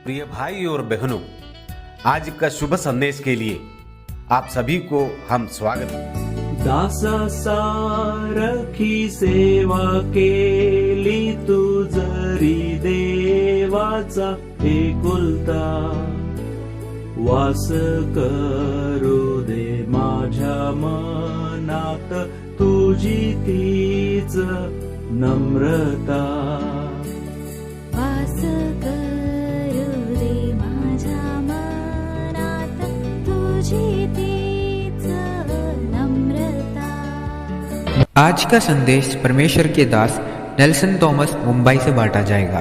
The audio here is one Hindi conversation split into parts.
प्रिय भाई और बहनों, आज का शुभ संदेश के लिए आप सभी को हम स्वागत। दासा सारखी सेवा केली तू जरी देवाचा एकुलता, वास करू दे माझ्या मनात तुझी तीच नम्रता. वास करू दे माझ्या मनात तुझी तीच नम्रता. आज का संदेश परमेश्वर के दास नेल्सन थॉमस मुंबई से बांटा जाएगा।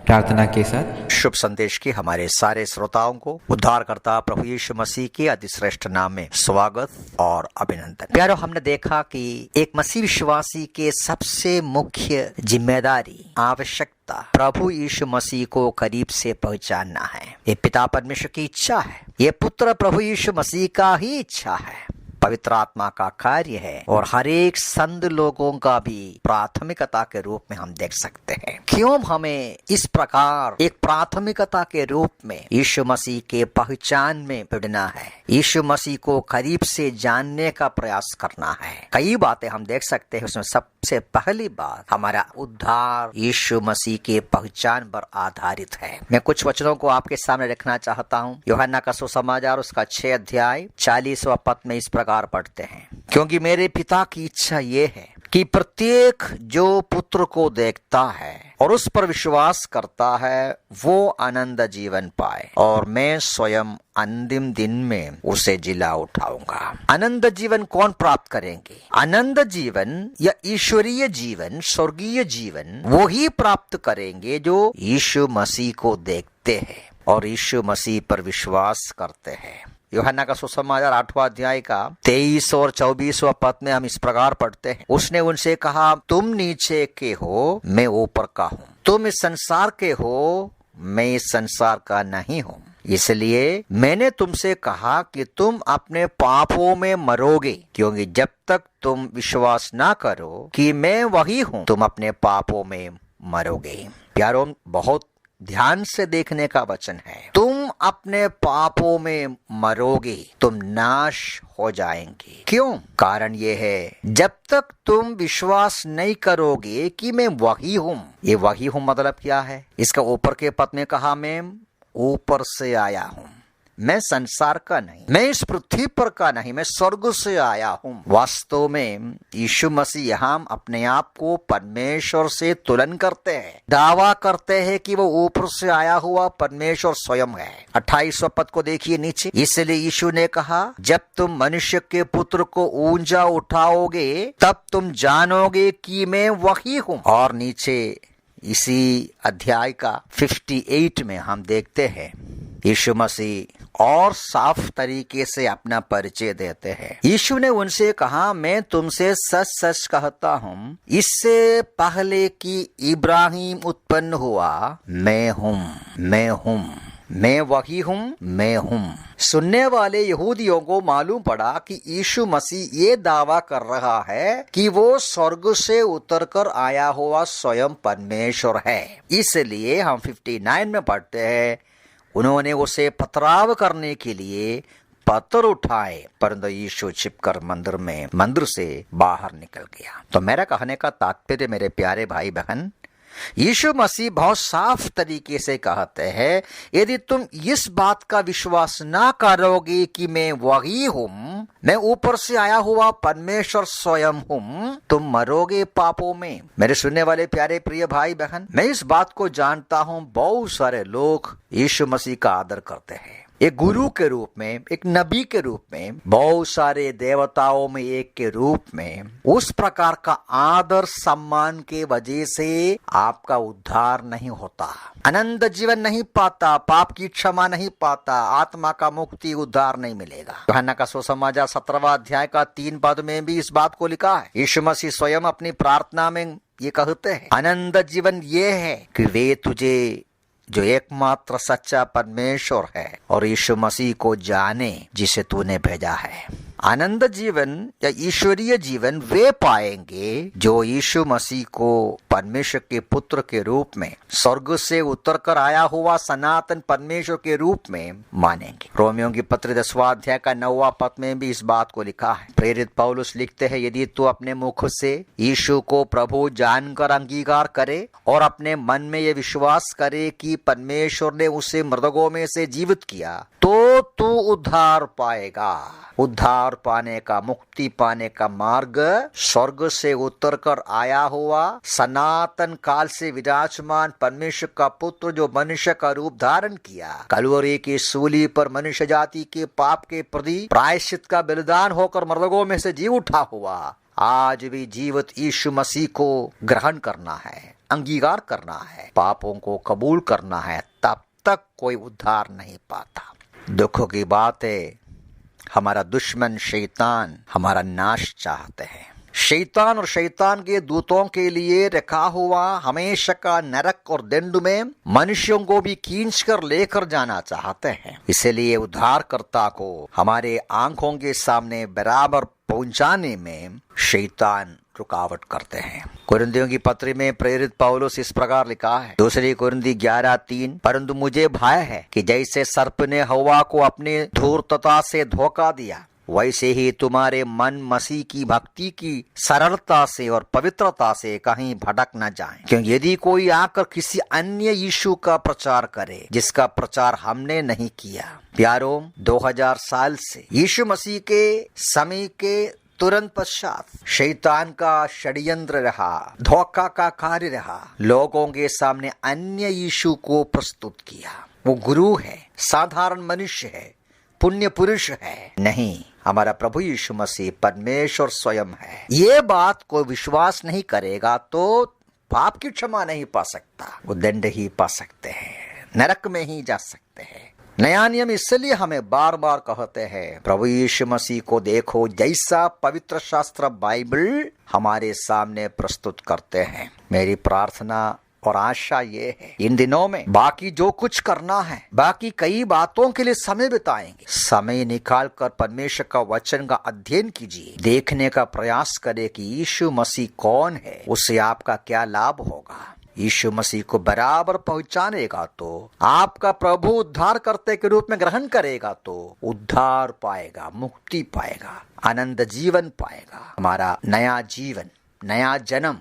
प्रार्थना के साथ शुभ संदेश के हमारे सारे श्रोताओं को उद्धारकर्ता प्रभु यीशु मसीह के अतिश्रेष्ठ नाम में स्वागत और अभिनंदन। प्यारो, हमने देखा कि एक मसीह विश्वासी के सबसे मुख्य जिम्मेदारी, आवश्यकता प्रभु यीशु मसीह को करीब से पहचानना है। ये पिता परमेश्वर की इच्छा है, ये पुत्र प्रभु यीशु मसीह का ही इच्छा है, पवित्र आत्मा का कार्य है और हर एक संत लोगों का भी प्राथमिकता के रूप में हम देख सकते हैं। क्यों हमें इस प्रकार एक प्राथमिकता के रूप में यीशु मसीह के पहचान में बढ़ना है, यीशु मसीह को करीब से जानने का प्रयास करना है। कई बातें हम देख सकते हैं, उसमें सबसे पहली बात हमारा उद्धार यीशु मसीह के पहचान पर आधारित है। मैं कुछ वचनों को आपके सामने रखना चाहता हूँ। यूहन्ना का सुसमाचार उसका 6 अध्याय 40वां पद में इस प्रकार पढ़ते हैं, क्योंकि मेरे पिता की इच्छा ये है कि प्रत्येक जो पुत्र को देखता है और उस पर विश्वास करता है वो आनंद जीवन पाए, और मैं स्वयं अंतिम दिन में उसे जिला उठाऊंगा। आनंद जीवन कौन प्राप्त करेंगे? आनंद जीवन या ईश्वरीय जीवन, स्वर्गीय जीवन वो ही प्राप्त करेंगे जो यीशु मसीह को देखते हैं और यीशु मसीह पर विश्वास करते हैं। यूहन्ना का सुसमाचार 8वां अध्याय का 23 और 24वां पद में हम इस प्रकार पढ़ते हैं, उसने उनसे कहा, तुम नीचे के हो, मैं ऊपर का हूँ। तुम इस संसार के हो, मैं इस संसार का नहीं हूँ। इसलिए मैंने तुमसे कहा कि तुम अपने पापों में मरोगे, क्योंकि जब तक तुम विश्वास ना करो कि मैं वही हूँ, तुम अपने पापों में मरोगे। प्यारों, बहुत ध्यान से देखने का वचन है। तुम अपने पापों में मरोगे, तुम नाश हो जाएंगे। क्यों? कारण ये है, जब तक तुम विश्वास नहीं करोगे कि मैं वही हूँ। ये वही हूँ मतलब क्या है? इसका ऊपर के पद में कहा, मैं ऊपर से आया हूँ, मैं संसार का नहीं, मैं इस पृथ्वी पर का नहीं, मैं स्वर्ग से आया हूँ। वास्तव में यीशु मसीह यहाँ अपने आप को परमेश्वर से तुलन करते हैं, दावा करते हैं कि वो ऊपर से आया हुआ परमेश्वर स्वयं है। 28वां पद को देखिए नीचे, इसलिए यीशु ने कहा, जब तुम मनुष्य के पुत्र को ऊंचा उठाओगे तब तुम जानोगे कि मैं वही हूँ। और नीचे इसी अध्याय का 58 में हम देखते हैं यीशु मसीह और साफ तरीके से अपना परिचय देते हैं। यीशु ने उनसे कहा, मैं तुमसे सच सच कहता हूँ, इससे पहले कि इब्राहिम उत्पन्न हुआ, मैं हूँ, मैं हूँ, मैं वही हूँ, मैं हूँ। सुनने वाले यहूदियों को मालूम पड़ा कि यीशु मसीह ये दावा कर रहा है कि वो स्वर्ग से उतरकर आया हुआ स्वयं परमेश्वर है। इसलिए हम 59 में पढ़ते हैं, उन्होंने उसे पथराव करने के लिए पत्थर उठाए, परंतु यीशु छिपकर मंदिर से बाहर निकल गया। तो मेरा कहने का तात्पर्य, मेरे प्यारे भाई बहन, यीशु मसीह बहुत साफ तरीके से कहते हैं, यदि तुम इस बात का विश्वास ना करोगे कि मैं वही हूँ, मैं ऊपर से आया हुआ परमेश्वर स्वयं हूँ, तुम मरोगे पापों में। मेरे सुनने वाले प्यारे प्रिय भाई बहन, मैं इस बात को जानता हूँ, बहुत सारे लोग यीशु मसीह का आदर करते हैं, एक गुरु के रूप में, एक नबी के रूप में, बहुत सारे देवताओं में एक के रूप में। उस प्रकार का आदर सम्मान के वजह से आपका उद्धार नहीं होता, अनंत जीवन नहीं पाता, पाप की क्षमा नहीं पाता, आत्मा का मुक्ति उद्धार नहीं मिलेगा। यूहन्ना का सुसमाचार 17वां अध्याय का 3 पद में भी इस बात को लिखा है। यीशु मसीह स्वयं अपनी प्रार्थना में ये कहते हैं, अनंत जीवन ये है कि वे तुझे, जो एकमात्र सच्चा परमेश्वर है, और यीशु मसीह को जाने जिसे तूने भेजा है। आनंद जीवन या ईश्वरीय जीवन वे पाएंगे जो यीशु मसीह को परमेश्वर के पुत्र के रूप में, स्वर्ग से उतर कर आया हुआ सनातन परमेश्वर के रूप में मानेंगे। रोमियों की पत्र 10वां अध्याय का 9वां पद में भी इस बात को लिखा है। प्रेरित पौलुस लिखते हैं, यदि तू अपने मुख से यीशु को प्रभु जानकर अंगीकार करे और अपने मन में ये विश्वास करे कि परमेश्वर ने उसे मृतकों में से जीवित किया, तो तू उद्धार पाएगा। उद्धार पाने का, मुक्ति पाने का मार्ग स्वर्ग से उतर कर आया हुआ सनातन काल से विराजमान परमेश्वर का पुत्र जो मनुष्य का रूप धारण किया, कलवरी की सूली पर मनुष्य जाति के पाप के प्रति प्रायश्चित का बलिदान होकर मृतकों में से जी उठा हुआ, आज भी जीवित यीशु मसीह को ग्रहण करना है, अंगीकार करना है, पापों को कबूल करना है, तब तक कोई उद्धार नहीं पाता। दुखों की बात है, हमारा दुश्मन शैतान हमारा नाश चाहते हैं। शैतान और शैतान के दूतों के लिए रखा हुआ हमेशा का नरक और दंड में मनुष्यों को भी खींच कर लेकर जाना चाहते हैं। इसलिए उद्धारकर्ता को हमारे आंखों के सामने बराबर पहुंचाने में शैतान रुकावट करते हैं। कुरिन्थियों की पत्री में प्रेरित पौलुस इस प्रकार लिखा है, 2 कुरिन्थी 11:3, परंतु मुझे भय है कि जैसे सर्प ने हवा को अपने धूर्तता से धोखा दिया, वैसे ही तुम्हारे मन मसीह की भक्ति की सरलता से और पवित्रता से कहीं भटक न जाएं। क्योंकि यदि कोई आकर किसी अन्य यीशु का प्रचार करे जिसका प्रचार हमने नहीं किया, प्यारों 2000 साल से यीशु मसीह के समय के तुरंत पश्चात शैतान का षड्यंत्र रहा, धोखा का कार्य रहा, लोगों के सामने अन्य यीशु को प्रस्तुत किया। वो गुरु है, साधारण मनुष्य है, पुण्य पुरुष है, नहीं, हमारा प्रभु यीशु मसीह परमेश्वर स्वयं है। ये बात को विश्वास नहीं करेगा तो पाप की क्षमा नहीं पा सकता, वो दंड ही पा सकते हैं, नरक में ही जा सकते हैं। नया नियम इसलिए हमें बार बार कहते हैं, प्रभु यीशु मसीह को देखो, जैसा पवित्र शास्त्र बाइबल हमारे सामने प्रस्तुत करते हैं। मेरी प्रार्थना और आशा ये है, इन दिनों में बाकी जो कुछ करना है, बाकी कई बातों के लिए समय बिताएंगे, समय निकाल कर परमेश्वर का वचन का अध्ययन कीजिए, देखने का प्रयास करें कि यीशु मसीह कौन है, उससे आपका क्या लाभ होगा। यीशु मसीह को बराबर पहुंचानेगा तो, आपका प्रभु उद्धार करते के रूप में ग्रहण करेगा तो उद्धार पाएगा, मुक्ति पाएगा, आनंद जीवन पाएगा। हमारा नया जीवन, नया जन्म,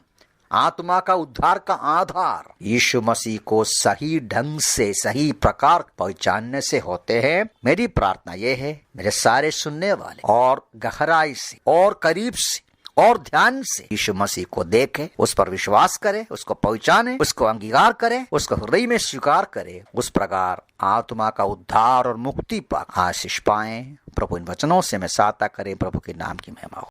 आत्मा का उद्धार का आधार यीशु मसीह को सही ढंग से, सही प्रकार पहचानने से होते हैं। मेरी प्रार्थना यह है, मेरे सारे सुनने वाले और गहराई से और करीब से और ध्यान से यीशु मसीह को देखें, उस पर विश्वास करें, उसको पहचानें, उसको अंगीकार करें, उसको हृदय में स्वीकार करें, उस प्रकार आत्मा का उद्धार और मुक्ति पा आशीष पाएं। प्रभु इन वचनों से मैं सहायता करें, प्रभु के नाम की महिमा हो।